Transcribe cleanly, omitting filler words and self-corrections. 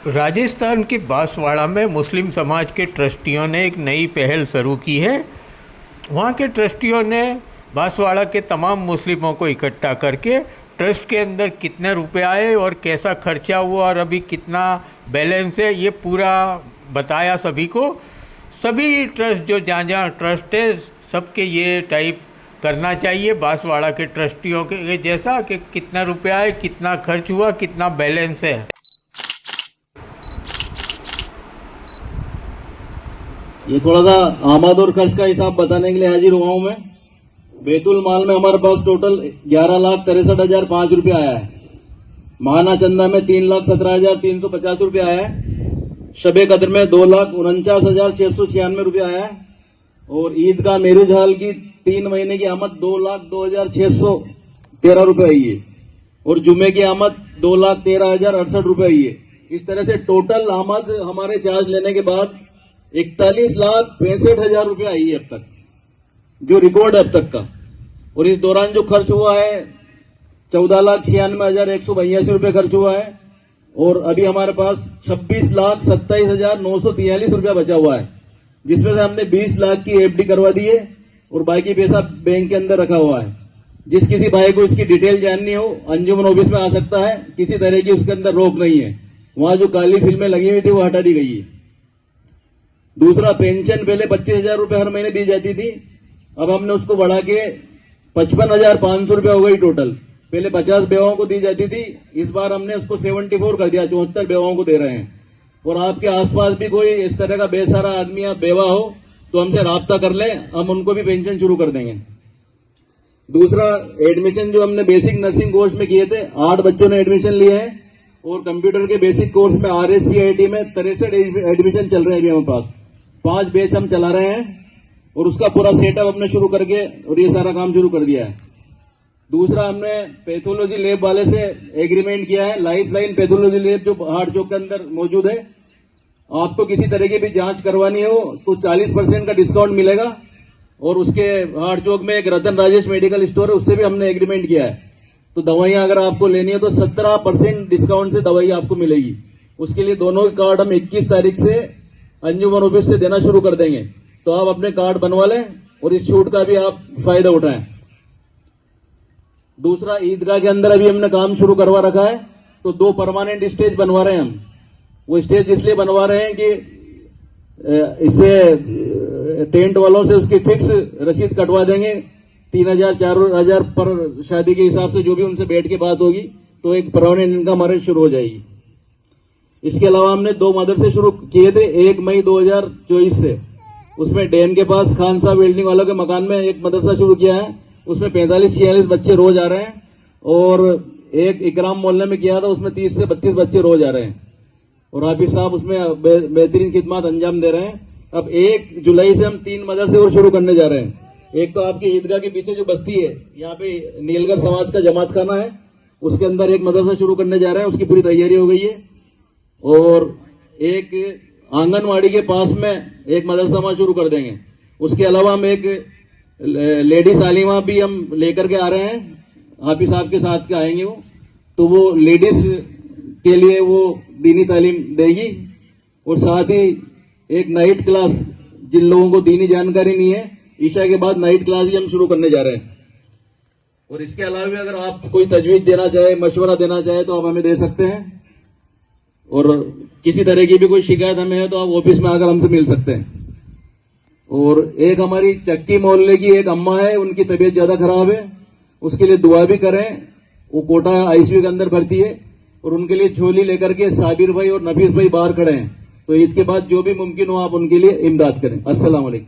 राजस्थान के बांसवाड़ा में मुस्लिम समाज के ट्रस्टियों ने एक नई पहल शुरू की है। वहाँ के ट्रस्टियों ने बांसवाड़ा के तमाम मुस्लिमों को इकट्ठा करके ट्रस्ट के अंदर कितने रुपए आए और कैसा खर्चा हुआ और अभी कितना बैलेंस है, ये पूरा बताया सभी को। सभी ट्रस्ट जो जहाँ ट्रस्ट है सबके ये टाइप करना चाहिए बांसवाड़ा के ट्रस्टियों के जैसा कि कितना रुपया आए, कितना खर्च हुआ, कितना बैलेंस है। ये थोड़ा सा आमद और खर्च का हिसाब बताने के लिए हाजिर हुआ हूं मैं। बैतुल माल में हमारे पास टोटल 11,63,005 रुपया आया है। महाना चंदा में 3,17,350 रुपया आया है। शबे कदर में 2,49,696 रुपया आया है। और ईद का मेरू झाल की 3 महीने की आमद 2,02,613 रुपये आई है। और जुमे की आमद 2,13,068 रुपये आई है। इस तरह से टोटल आमद हमारे चार्ज लेने के बाद 41,65,000 रुपये आई है अब तक, जो रिकॉर्ड है अब तक का। और इस दौरान जो खर्च हुआ है 14,96,182 रुपये खर्च हुआ है। और अभी हमारे पास 26,27,943 रुपया बचा हुआ है, जिसमें से हमने 20 लाख की एफडी करवा दी है और बाकी पैसा बैंक के अंदर रखा हुआ है। जिस किसी भाई को इसकी डिटेल जाननी हो अंजुमन ऑफिस में आ सकता है, किसी तरह की उसके अंदर रोक नहीं है। वहां जो काली फिल्में लगी हुई थी वो हटा दी गई है। दूसरा, पेंशन पहले 25,000 रुपये हर महीने दी जाती थी, अब हमने उसको बढ़ा के 55,500 रुपया हो गई टोटल। पहले 50 बेवाओं को दी जाती थी, इस बार हमने उसको 74 कर दिया, 74 बेवाओं को दे रहे हैं। और आपके आसपास भी कोई इस तरह का बेसहारा आदमी या बेवा हो तो हमसे राब्ता कर ले, हम उनको भी पेंशन शुरू कर देंगे। दूसरा, एडमिशन जो हमने बेसिक नर्सिंग कोर्स में किए थे, 8 बच्चों ने एडमिशन लिए हैं। और कंप्यूटर के बेसिक कोर्स में RSCIT में 63 एडमिशन चल रहे हैं अभी हमारे पास। 5 बैच हम चला रहे हैं और उसका पूरा सेटअप हमने शुरू करके और ये सारा काम शुरू कर दिया है। दूसरा, हमने पैथोलॉजी लैब वाले से एग्रीमेंट किया है। लाइफलाइन पैथोलॉजी लैब जो हार्ट चौक के अंदर मौजूद है, आपको किसी तरह की भी जांच करवानी हो तो 40% का डिस्काउंट मिलेगा। और उसके हार्ट चौक में एक रतन राजेश मेडिकल स्टोर है, उससे भी हमने एग्रीमेंट किया है। तो दवाइयां अगर आपको लेनी है तो 17% डिस्काउंट से दवाई आपको मिलेगी। उसके लिए दोनों के कार्ड हम 21 तारीख से अंजुमन ऑफिस से देना शुरू कर देंगे, तो आप अपने कार्ड बनवा लें और इस छूट का भी आप फायदा उठाएं। दूसरा, ईदगाह के अंदर अभी हमने काम शुरू करवा रखा है, तो 2 परमानेंट स्टेज बनवा रहे हैं हम। वो स्टेज इसलिए बनवा रहे हैं कि इससे टेंट वालों से उसकी फिक्स रसीद कटवा देंगे, 3,000 4,000 पर शादी के हिसाब से जो भी उनसे बैठ के बात होगी, तो एक परमानेंट इनकम हमारे शुरू हो जाएगी। इसके अलावा हमने 2 मदरसे शुरू किए थे 1 मई 2024 से। उसमें डैम के पास खान साहब वेल्डिंग वालों के मकान में एक मदरसा शुरू किया है, उसमें 45-46 बच्चे रोज आ रहे हैं। और एक इकराम मोहल्ले में किया था, उसमें 30 से 32 बच्चे रोज आ रहे हैं। और हाफिज साहब उसमें बेहतरीन खिदमत अंजाम दे रहे हैं। अब 1 जुलाई से हम 3 मदरसे और शुरू करने जा रहे हैं। एक तो आपकी ईदगाह के पीछे जो बस्ती है, यहाँ पे नीलगर समाज का जमात खाना है, उसके अंदर एक मदरसा शुरू करने जा रहे हैं, उसकी पूरी तैयारी हो गई है। और एक आंगनवाड़ी के पास में एक मदरसा वहां शुरू कर देंगे। उसके अलावा हम एक लेडीज तालीमा भी हम लेकर के आ रहे हैं, हाफिज साहब के साथ के आएंगे वो, तो वो लेडीज के लिए वो दीनी तालीम देगी। और साथ ही एक नाइट क्लास, जिन लोगों को दीनी जानकारी नहीं है, ईशा के बाद नाइट क्लास भी हम शुरू करने जा रहे हैं। और इसके अलावा भी अगर आप कोई तजवीज देना चाहे, मशवरा देना चाहे, तो आप हमें दे सकते हैं। और किसी तरह की भी कोई शिकायत हमें है तो आप ऑफिस में आकर हमसे मिल सकते हैं। और एक हमारी चक्की मोहल्ले की एक अम्मा है, उनकी तबीयत ज्यादा खराब है, उसके लिए दुआ भी करें। वो कोटा ICU के अंदर भर्ती है और उनके लिए झोली लेकर के साबिर भाई और नफीस भाई बाहर खड़े हैं। तो ईद के बाद जो भी मुमकिन हो आप उनके लिए इमदाद करें। अस्सलाम वालेकुम।